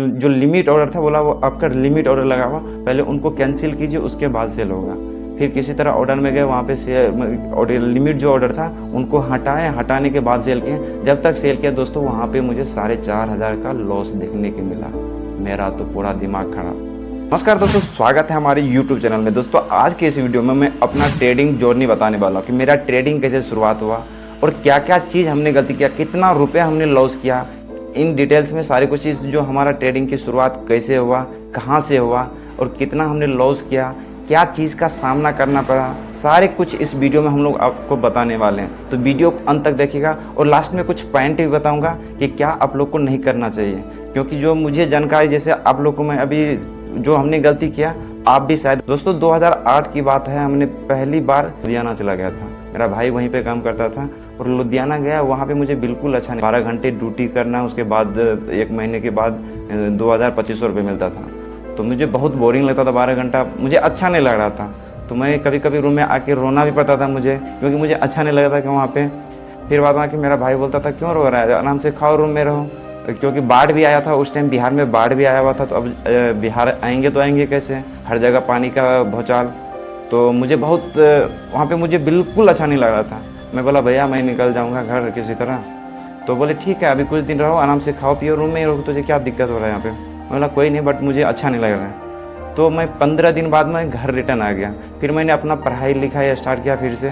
जो limit order था बोला वो आपका लिमिट ऑर्डर लगा हुआ, पहले उनको कैंसिल कीजिए उसके बाद सेल होगा। फिर किसी तरह ऑर्डर में गए, वहाँ पे लिमिट जो ऑर्डर था उनको हटाने के बाद सेल किए। जब तक सेल किया दोस्तों वहाँ पे मुझे 4,500 का लॉस देखने को मिला। मेरा तो पूरा दिमाग खराब। नमस्कार दोस्तों, स्वागत है हमारे YouTube चैनल में। दोस्तों आज के इस वीडियो में मैं अपना ट्रेडिंग जर्नी बताने वाला हूँ कि मेरा ट्रेडिंग कैसे शुरुआत हुआ और क्या क्या चीज़ हमने गलती किया, कितना रुपया हमने लॉस किया, इन डिटेल्स में सारी कुछ चीज़ जो हमारा ट्रेडिंग की शुरुआत कैसे हुआ, कहाँ से हुआ और कितना हमने लॉस किया, क्या चीज़ का सामना करना पड़ा, सारे कुछ इस वीडियो में हम लोग आपको बताने वाले हैं। तो वीडियो अंत तक देखिएगा और लास्ट में कुछ पॉइंट भी बताऊंगा कि क्या आप लोग को नहीं करना चाहिए, क्योंकि जो मुझे जानकारी जैसे आप लोग को मैं अभी जो हमने गलती किया आप भी शायद। दोस्तों 2008 की बात है, हमने पहली बार लुधियाना चला गया था। मेरा भाई वहीं पे काम करता था और लुधियाना गया, वहाँ पे मुझे बिल्कुल अच्छा नहीं, 12 घंटे ड्यूटी करना, उसके बाद 1 महीने के बाद 2,000-2,500 रुपये मिलता था। तो मुझे बहुत बोरिंग लगता था, 12 घंटा मुझे अच्छा नहीं लग रहा था। तो मैं कभी कभी रूम में आके रोना भी पड़ता था मुझे, क्योंकि मुझे अच्छा नहीं लगता था कि वहाँ पे। फिर बाद में मेरा भाई बोलता था क्यों रो रहा है, आराम से खाओ, रूम में रहो, क्योंकि बाढ़ भी आया था उस टाइम, बिहार में बाढ़ भी आया हुआ था। तो अब बिहार आएंगे तो आएंगे कैसे, हर जगह पानी का भौचाल। तो मुझे बहुत वहाँ पे मुझे बिल्कुल अच्छा नहीं लग रहा था। मैं बोला भैया मैं निकल जाऊँगा घर किसी तरह। तो बोले ठीक है अभी कुछ दिन रहो, आराम से खाओ पियो, रूम में ही रहो, तुझे क्या दिक्कत हो रहा है यहाँ पे। मैं बोला कोई नहीं, बट मुझे अच्छा नहीं लग रहा है। तो मैं 15 दिन बाद मैं घर रिटर्न आ गया। फिर मैंने अपना पढ़ाई लिखाई स्टार्ट किया, फिर से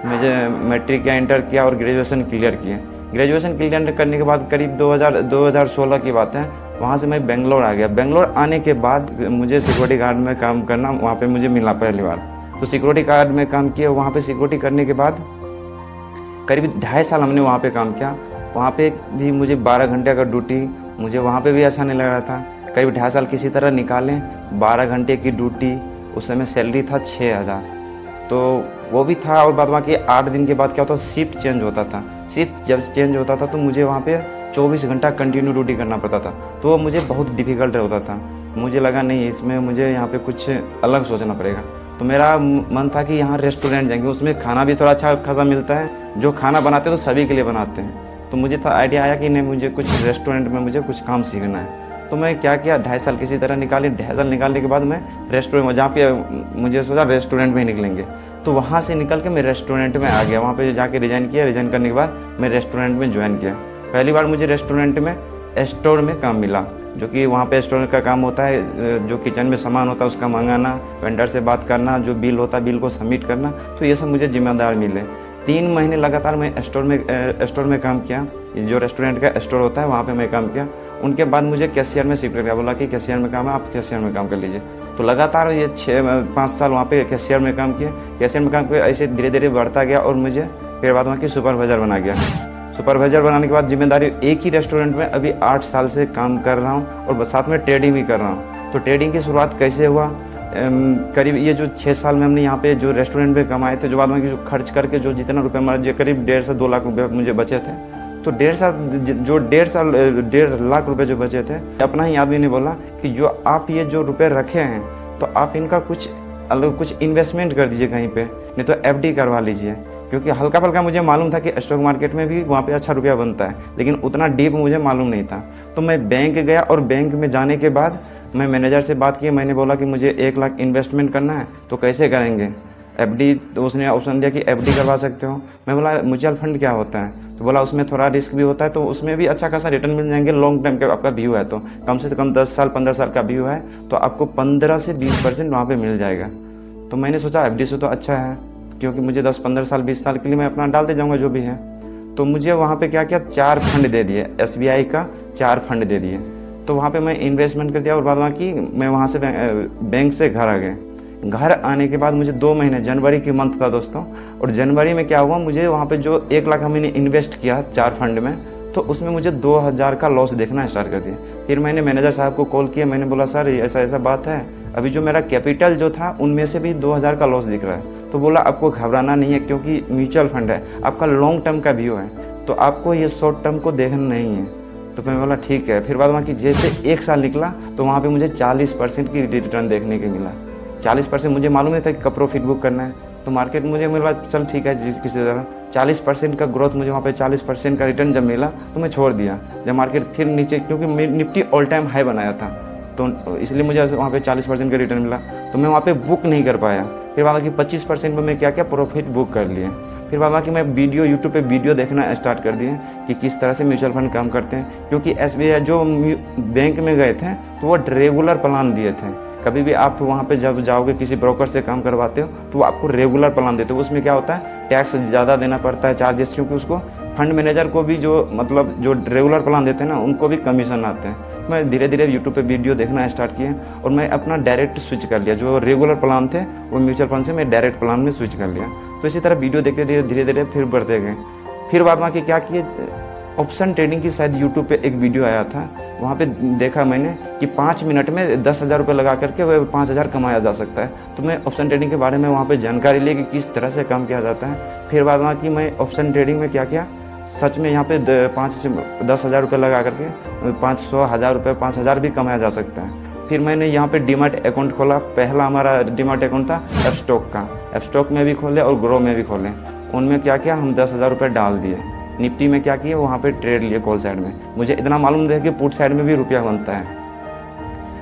मुझे मैट्रिक या इंटर किया और ग्रेजुएशन क्लियर किया। ग्रेजुएशन क्लियर करने के बाद करीब 2016 की बात है, वहाँ से मैं बेंगलोर आ गया। बेंगलोर आने के बाद मुझे सिक्योरिटी गार्ड में काम करना वहाँ पे मुझे मिला पहली बार। तो सिक्योरिटी गार्ड में काम किया, वहाँ पे सिक्योरिटी करने के बाद करीब 2.5 साल हमने वहाँ पे काम किया। वहाँ पे भी मुझे 12 घंटे का ड्यूटी, मुझे वहाँ पे भी अच्छा नहीं लग रहा था। करीब 2.5 साल किसी तरह निकालें, 12 घंटे की ड्यूटी, उस समय सैलरी था 6,000, तो वो भी था। और बाद बाकी 8 दिन के बाद क्या होता, शिफ्ट चेंज होता था। शिफ्ट जब चेंज होता था तो मुझे वहाँ पे 24 घंटा कंटिन्यू ड्यूटी करना पड़ता था, तो वो मुझे बहुत डिफ़िकल्ट होता था। मुझे लगा नहीं, इसमें मुझे यहाँ पे कुछ अलग सोचना पड़ेगा। तो मेरा मन था कि यहाँ रेस्टोरेंट जाएंगे, उसमें खाना भी थोड़ा अच्छा खासा मिलता है, जो खाना बनाते हैं तो सभी के लिए बनाते हैं। तो मुझे था आइडिया आया कि नहीं, मुझे कुछ रेस्टोरेंट में मुझे कुछ काम सीखना है। तो मैं क्या किया, 2.5 साल किसी तरह निकाली। 2.5 साल निकालने के बाद मैं रेस्टोरेंट में, जहाँ पे मुझे सोचा रेस्टोरेंट में ही निकलेंगे, तो वहाँ से निकल के मैं रेस्टोरेंट में आ गया। वहाँ पे जाके रिज़ाइन किया, रिज़ाइन करने के बाद मैं रेस्टोरेंट में ज्वाइन किया। पहली बार मुझे रेस्टोरेंट में स्टोर में काम मिला, जो कि वहाँ पे स्टोर का काम होता है, जो किचन में सामान होता है उसका मंगाना, वेंडर से बात करना, जो बिल होता है बिल को सबमिट करना। तो ये सब मुझे जिम्मेदार मिले। 3 महीने लगातार मैं स्टोर में काम किया। जो रेस्टोरेंट का स्टोर होता है वहाँ पे मैं काम किया। उनके बाद मुझे कैशियर में शिफ्ट कर दिया, बोला कि कैशियर में काम है, आप कैशियर में काम कर लीजिए। तो लगातार ये 5 साल वहाँ पे कैशियर में काम किया। कैशियर में काम किया, ऐसे धीरे धीरे बढ़ता गया और मुझे फिर बाद वहाँ की सुपरवाइज़र बना गया। सुपरवाइज़र बनाने के बाद जिम्मेदारी, एक ही रेस्टोरेंट में अभी 8 साल से काम कर रहा हूँ और साथ में ट्रेडिंग भी कर रहा हूँ। तो ट्रेडिंग की शुरुआत कैसे हुआ, करीब ये जो 6 साल में हमने यहाँ पे जो रेस्टोरेंट में कमाए थे, जो बाद में जो खर्च करके जो जितना रुपये हमारा, जो करीब 1.5 से 2 लाख रुपये मुझे बचे थे। तो 1.5 लाख रुपये जो बचे थे, अपना ही आदमी ने बोला कि जो आप ये जो रुपये रखे हैं तो आप इनका कुछ अलग कुछ इन्वेस्टमेंट कर दीजिए कहीं पे, नहीं तो FD करवा लीजिए। क्योंकि हल्का फल्का मुझे मालूम था कि स्टॉक मार्केट में भी वहाँ पे अच्छा रुपया बनता है, लेकिन उतना डीप मुझे मालूम नहीं था। तो मैं बैंक गया और बैंक में जाने के बाद मैं मैनेजर से बात की। मैंने बोला कि मुझे 1 लाख इन्वेस्टमेंट करना है, तो कैसे करेंगे, FD। तो उसने ऑप्शन दिया कि FD करवा सकते हो। मैं बोला म्यूचुअल फंड क्या होता है, तो बोला उसमें थोड़ा रिस्क भी होता है, तो उसमें भी अच्छा खासा रिटर्न मिल जाएंगे, लॉन्ग टाइम का आपका व्यू है, तो कम से कम 10 साल 15 साल का व्यू है, तो आपको 15 से 20% वहाँ पर मिल जाएगा। तो मैंने सोचा FD से तो अच्छा है, क्योंकि मुझे 10 15 साल 20 साल के लिए मैं अपना डालते जाऊँगा जो भी है। तो मुझे वहाँ पे क्या किया, 4 फंड दे दिए, SBI का 4 फंड दे दिए। तो वहाँ पे मैं इन्वेस्टमेंट कर दिया और बाद बाकी मैं वहाँ से बैंक से घर आ गए। घर आने के बाद मुझे 2 महीने, जनवरी की मंथ था दोस्तों, और जनवरी में क्या हुआ, मुझे वहाँ पे जो 1 लाख हमने इन्वेस्ट किया 4 फंड में, तो उसमें मुझे 2,000 का लॉस देखना स्टार्ट कर दिया। फिर मैंने मैनेजर साहब को कॉल किया, मैंने बोला सर ऐसा ऐसा बात है, अभी जो मेरा कैपिटल जो था उनमें से भी 2,000 का लॉस दिख रहा है। तो बोला आपको घबराना नहीं है, क्योंकि म्यूचुअल फंड है, आपका लॉन्ग टर्म का व्यू है, तो आपको ये शॉर्ट टर्म को देखना नहीं है। तो मैं बोला ठीक है। फिर बाद वहाँ की जैसे 1 साल निकला तो वहाँ पे मुझे 40% की रिटर्न देखने को मिला। 40% मुझे मालूम नहीं था कि कब प्रॉफिट बुक करना है। तो मार्केट मुझे मिला, चल ठीक है जिस किसी तरह 40% का ग्रोथ मुझे वहाँ पे 40% का रिटर्न जब मिला तो मैं छोड़ दिया। जब मार्केट फिर नीचे, क्योंकि निफ्टी ऑल टाइम हाई बनाया था तो इसलिए मुझे वहाँ पे 40% का रिटर्न मिला, तो मैं वहाँ पे बुक नहीं कर पाया। फिर बाद कि 25% में मैं क्या क्या प्रॉफिट बुक कर लिए। फिर बाद कि मैं वीडियो यूट्यूब पे वीडियो देखना स्टार्ट कर दिए कि किस तरह से म्यूचुअल फंड काम करते हैं, क्योंकि SBI जो बैंक में गए थे तो वो रेगुलर प्लान दिए थे। कभी भी आप वहाँ पे जब जाओगे किसी ब्रोकर से काम करवाते हो तो वो आपको रेगुलर प्लान देते हो। उसमें क्या होता है, टैक्स ज़्यादा देना पड़ता है, चार्जेस, क्योंकि उसको फंड मैनेजर को भी जो मतलब जो रेगुलर प्लान देते हैं ना उनको भी कमीशन आते हैं। मैं धीरे धीरे यूट्यूब पे वीडियो देखना स्टार्ट किया और मैं अपना डायरेक्ट स्विच कर लिया। जो रेगुलर प्लान थे वो म्यूचुअल फंड से मैं डायरेक्ट प्लान में स्विच कर लिया। तो इसी तरह वीडियो देखते धीरे धीरे फिर बढ़ते गए। फिर बाद में क्या किए, ऑप्शन ट्रेडिंग की शायद यूट्यूब पे एक वीडियो आया था, वहाँ पे देखा मैंने कि 5 मिनट में 10,000 रुपये लगा करके वह 5,000 कमाया जा सकता है। तो मैं ऑप्शन ट्रेडिंग के बारे में वहाँ पे जानकारी ली कि किस तरह से काम किया जाता है। फिर बाद में कि मैं ऑप्शन ट्रेडिंग में क्या किया, सच में यहाँ पे 5-10,000 रुपये लगा करके 500, 1,000 रुपये, 5,000 भी कमाया जा सकता है। फिर मैंने यहाँ पे डीमैट अकाउंट खोला। पहला हमारा डीमैट अकाउंट था एपस्टॉक का। एपस्टॉक में भी खोले और ग्रो में भी खोले। उनमें क्या किया, हम 10,000 रुपये डाल दिए। निफ्टी में क्या किया, वहाँ पे ट्रेड लिए कॉल साइड में। मुझे इतना मालूम था कि पुट साइड में भी रुपया बनता है।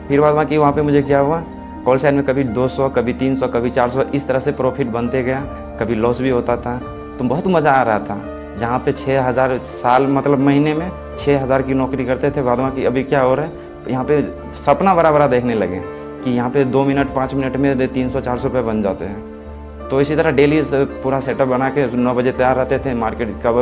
फिर बाद कि वहाँ पे मुझे क्या हुआ, कॉल साइड में कभी 200, कभी 300, कभी 400, इस तरह से प्रॉफिट बनते गया। कभी लॉस भी होता था, तो बहुत मज़ा आ रहा था। जहाँ पे 6,000 साल मतलब महीने में 6,000 की नौकरी करते थे, बाद में कि अभी क्या हो रहा है, यहाँ पे सपना बड़ा बड़ा देखने लगे कि यहाँ पे 2 मिनट 5 मिनट में 300-400 रुपये बन जाते हैं। तो इसी तरह डेली पूरा सेटअप बना के 9 बजे तैयार रहते थे। मार्केट कब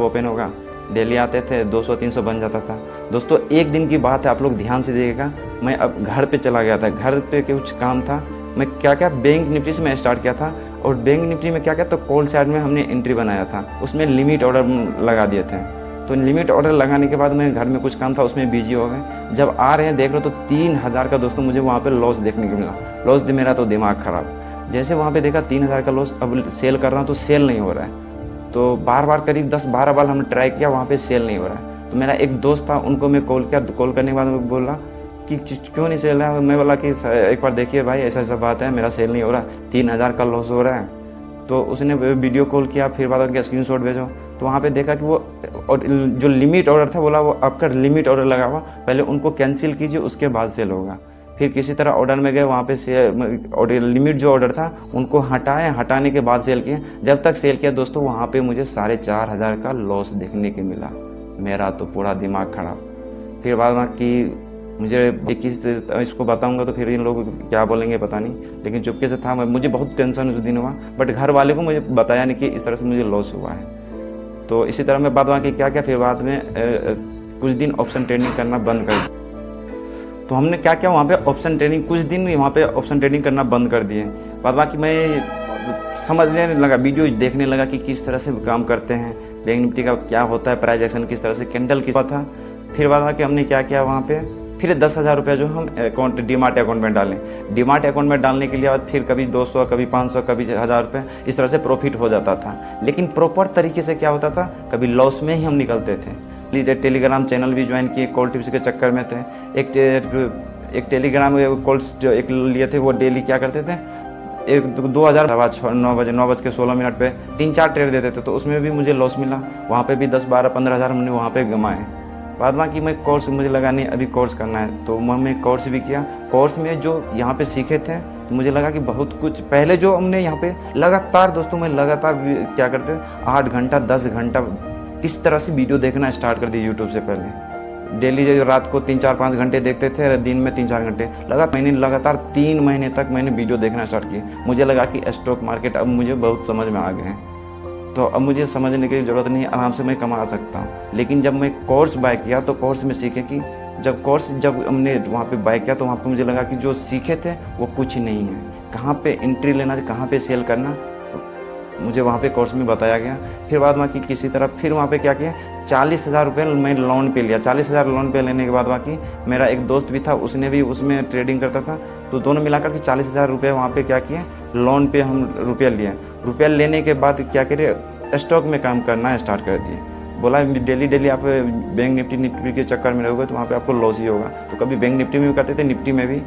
ओपन होगा डेली आते थे, 200-300 बन जाता था। दोस्तों एक दिन की बात है, आप लोग ध्यान से देखिएगा। मैं अब घर पे चला गया था, घर पे कुछ काम था। मैं क्या क्या बैंक निफ्टी से मैं स्टार्ट किया था, और बैंक निफ्टी में क्या क्या तो कॉल साइड में हमने एंट्री बनाया था, उसमें लिमिट ऑर्डर लगा दिए थे। तो लिमिट ऑर्डर लगाने के बाद मैं घर में कुछ काम था उसमें बिजी हो गए। जब आ रहे हैं देख लो तो 3,000 का दोस्तों मुझे वहाँ पे लॉस देखने को मिला। लॉस मेरा तो दिमाग खराब। जैसे वहाँ पे देखा 3,000 का लॉस, अब सेल कर रहा हूँ तो सेल नहीं हो रहा है। तो बार बार करीब 10-12 बार हमने ट्राई किया, वहाँ पे सेल नहीं हो रहा है। तो मेरा एक दोस्त था, उनको मैं कॉल किया। कॉल करने के बाद मैं बोला कि क्यों नहीं सेल है। मैं बोला कि एक बार देखिए भाई, ऐसा ऐसा बात है, मेरा सेल नहीं हो रहा, 3,000 का लॉस हो रहा है। तो उसने वीडियो कॉल किया, फिर बाद उनके स्क्रीनशॉट भेजो। तो वहाँ पे देखा कि वो और जो लिमिट ऑर्डर था, बोला वो आपका लिमिट ऑर्डर लगा हुआ, पहले उनको कैंसिल कीजिए उसके बाद सेल होगा। फिर किसी तरह ऑर्डर में गए, वहाँ पे लिमिट जो ऑर्डर था उनको हटाने के बाद सेल किए। जब तक सेल किया दोस्तों, वहाँ पे मुझे 4,500 का लॉस देखने को मिला। मेरा तो पूरा दिमाग खराब। फिर बाद में कि मुझे इसको बताऊंगा तो फिर इन लोग क्या बोलेंगे पता नहीं, लेकिन चुपके से था। मुझे बहुत टेंशन उस दिन हुआ, बट घर वाले को मुझे बताया नहीं कि इस तरह से मुझे लॉस हुआ है। तो इसी तरह मैं बाद में क्या फिर बाद में कुछ दिन ऑप्शन ट्रेडिंग करना बंद कर दिया। तो हमने क्या किया, वहाँ पे ऑप्शन ट्रेडिंग कुछ दिन वहाँ पे ऑप्शन ट्रेडिंग करना बंद कर दिए। बाद बाकी मैं समझने लगा, वीडियो देखने लगा कि किस तरह से काम करते हैं, बैंक निफ्टी का क्या होता है, प्राइस एक्शन किस तरह से, कैंडल किस था। फिर बाद बाकी हमने क्या किया, वहाँ पे फिर 10,000 रुपये जो हम अकाउंट डीमार्ट अकाउंट में डालें। डीमार्ट अकाउंट में डालने के लिए बाद फिर कभी 200, कभी 500, कभी 1,000 रुपये, इस तरह से प्रॉफिट हो जाता था। लेकिन प्रॉपर तरीके से क्या होता था, कभी लॉस में ही हम निकलते थे। टेलीग्राम चैनल भी ज्वाइन किए, कॉल टिप्स के चक्कर में थे। एक टेलीग्राम कॉल्स जो एक लिए थे, वो डेली क्या करते थे, 9:16 पे 3-4 ट्रेड देते थे। तो उसमें भी मुझे लॉस मिला, वहाँ पे भी 10-12-15,000 हमने वहाँ पे गंवाए। बाद में कि मैं कोर्स, मुझे लगा नहीं अभी कोर्स करना है, तो मैं कोर्स भी किया। कोर्स में जो यहाँ पे सीखे थे तो मुझे लगा कि बहुत कुछ पहले जो हमने यहाँ पे लगातार दोस्तों मैं लगातार क्या करते 8 घंटा 10 घंटा इस तरह से वीडियो देखना स्टार्ट कर दिया यूट्यूब से। पहले डेली जो रात को 3-4-5 घंटे देखते थे, दिन में 3-4 घंटे लगातार 3 महीने तक मैंने वीडियो देखना स्टार्ट किया। मुझे लगा कि स्टॉक मार्केट अब मुझे बहुत समझ में आ गए हैं, तो अब मुझे समझने की ज़रूरत नहीं, आराम से मैं कमा सकता हूँ। लेकिन जब मैं कोर्स बाय किया तो कोर्स में सीखे कि जब हमने वहाँ पे बाय किया तो वहाँ पे मुझे लगा कि जो सीखे थे वो कुछ नहीं है। कहाँ पे एंट्री लेना, कहाँ पे सेल करना, मुझे वहाँ पे कोर्स में बताया गया। फिर बाद में कि किसी तरह फिर वहाँ पे क्या किया, 40,000 रुपये मैं लोन पे लिया। 40,000 लोन पे लेने के बाद बाकी मेरा एक दोस्त भी था, उसने भी उसमें ट्रेडिंग करता था, तो दोनों मिलाकर के 40,000 रुपये वहाँ पे क्या किए, लोन पे हम रुपया लिए। रुपया लेने के बाद क्या करिए, स्टॉक में काम करना स्टार्ट कर दिए। बोला डेली आप बैंक निफ्टी के चक्कर में रहोगे तो वहाँ पे आपको लॉस ही होगा। तो कभी बैंक निफ्टी में भी करते थे, निफ्टी में भी।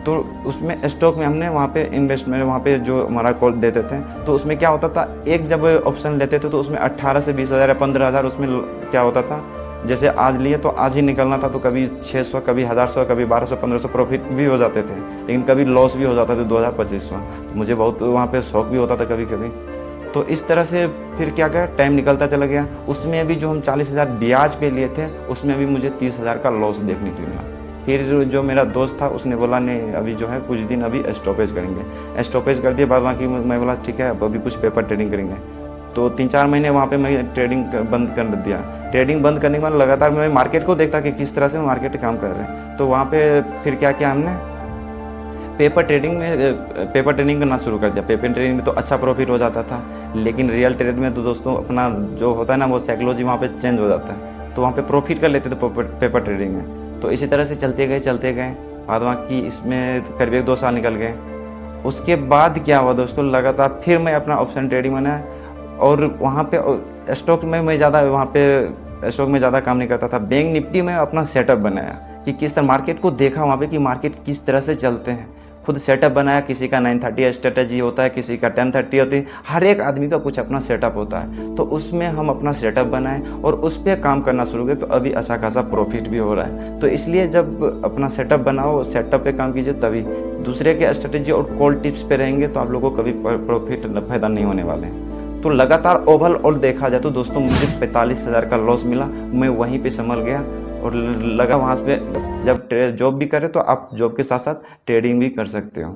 तो उसमें स्टॉक में हमने वहाँ पे इन्वेस्टमेंट, वहाँ पे जो हमारा कॉल देते थे, तो उसमें क्या होता था, एक जब ऑप्शन लेते थे तो उसमें 18 से 20 हज़ार या 15 हज़ार उसमें क्या होता था, जैसे आज लिए तो आज ही निकलना था, तो कभी 600, कभी 1100, कभी 1200, 1500 प्रॉफिट भी हो जाते थे, लेकिन कभी लॉस भी हो जाता था 2000, 2500। तो मुझे बहुत वहाँ पे शौक भी होता था कभी कभी। तो इस तरह से फिर क्या क्या टाइम निकलता चला गया। उसमें भी जो हम 40,000 ब्याज पे लिए थे, उसमें भी मुझे 30,000 का लॉस देखने को मिला। फिर जो मेरा दोस्त था उसने बोला नहीं अभी जो है कुछ दिन अभी स्टॉपेज करेंगे। स्टॉपेज कर दिया, बाद बाकी मैं बोला ठीक है अभी कुछ पेपर ट्रेडिंग करेंगे। तो 3-4 महीने वहाँ पे मैं ट्रेडिंग बंद कर दिया। ट्रेडिंग बंद करने के बाद लगातार मैं मार्केट को देखता कि किस तरह से मार्केट काम कर रहे हैं। तो वहाँ पे फिर क्या किया हमने, पेपर ट्रेडिंग करना शुरू कर दिया। पेपर ट्रेडिंग में तो अच्छा प्रॉफिट हो जाता था, लेकिन रियल ट्रेड में तो दोस्तों अपना जो होता है ना वो साइकोलॉजी वहाँ पे चेंज हो जाता है, तो वहाँ पे प्रॉफिट कर लेते थे पेपर ट्रेडिंग में। तो इसी तरह से चलते गए बाद बाकी इसमें करीब 1-2 साल निकल गए। उसके बाद क्या हुआ दोस्तों, लगातार फिर मैं अपना ऑप्शन ट्रेडिंग बनाया और वहाँ पे स्टॉक में मैं ज़्यादा काम नहीं करता था। बैंक निफ्टी में अपना सेटअप बनाया कि किस तरह मार्केट को देखा वहाँ पे कि मार्केट किस तरह से चलते हैं, खुद सेटअप बनाया। किसी का 930 स्ट्रेटजी होता है, किसी का 1030 होती है, हर एक आदमी का कुछ अपना सेटअप होता है। तो उसमें हम अपना सेटअप बनाए और उस पर काम करना शुरू किए, तो अभी अच्छा खासा प्रॉफिट भी हो रहा है। तो इसलिए जब अपना सेटअप बनाओ, सेटअप पे काम कीजिए, तभी दूसरे के स्ट्रेटजी और कॉल टिप्स पे रहेंगे तो आप लोगों को कभी प्रॉफिट फायदा नहीं होने वाले हैं। तो लगातार ओवरऑल देखा जाए तो दोस्तों मुझे 45,000 का लॉस मिला। मैं वहीं पे संभल गया और लगा वहाँ से जब जॉब भी करे तो आप जॉब के साथ साथ ट्रेडिंग भी कर सकते हो।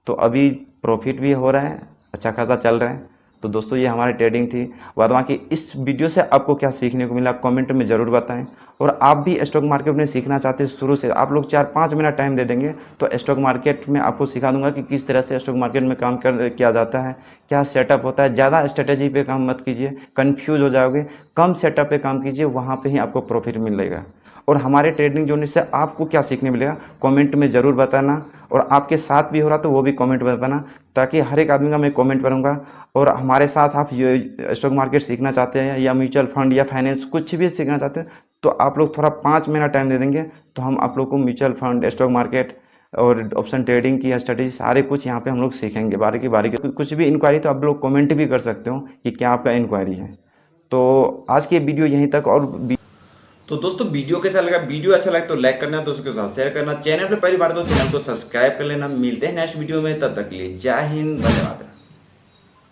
तो अभी प्रॉफिट भी हो रहा है, अच्छा खासा चल रहा है। तो दोस्तों ये हमारी ट्रेडिंग थी। बाद बाकी इस वीडियो से आपको क्या सीखने को मिला कमेंट में ज़रूर बताएं। और आप भी स्टॉक मार्केट में सीखना चाहते हैं शुरू से, आप लोग 4-5 मिनट टाइम दे देंगे तो स्टॉक मार्केट में आपको सिखा दूंगा कि किस तरह से स्टॉक मार्केट में काम किया जाता है, क्या सेटअप होता है। ज़्यादा स्ट्रेटेजी पे काम मत कीजिए, कन्फ्यूज हो जाओगे। कम सेटअप पे काम कीजिए, वहाँ पर ही आपको प्रॉफिट मिलेगा। और हमारे ट्रेडिंग जर्नी से आपको क्या सीखने मिलेगा कमेंट में ज़रूर बताना। और आपके साथ भी हो रहा तो वो भी कमेंट में बताना, ताकि हर एक आदमी का मैं कमेंट करूँगा। और हमारे साथ आप ये स्टॉक मार्केट सीखना चाहते हैं या म्यूचुअल फंड या फाइनेंस कुछ भी सीखना चाहते हैं, तो आप लोग थोड़ा 5 मिनट टाइम दे देंगे तो हम आप लोग को म्यूचुअल फंड, स्टॉक मार्केट और ऑप्शन ट्रेडिंग की स्ट्रेटेजी सारे कुछ यहाँ पे हम लोग सीखेंगे बारी की। कुछ भी इंक्वायरी तो आप लोग कमेंट भी कर सकते हो कि क्या आपका इंक्वायरी है। तो आज की वीडियो यहीं तक। और तो दोस्तों वीडियो कैसा लगा, वीडियो अच्छा लगा तो लाइक करना, दोस्तों के साथ शेयर करना, चैनल पर पहली बार तो चैनल को सब्सक्राइब कर लेना। मिलते हैं नेक्स्ट वीडियो में, तब तक के लिए जय हिंद, धन्यवाद।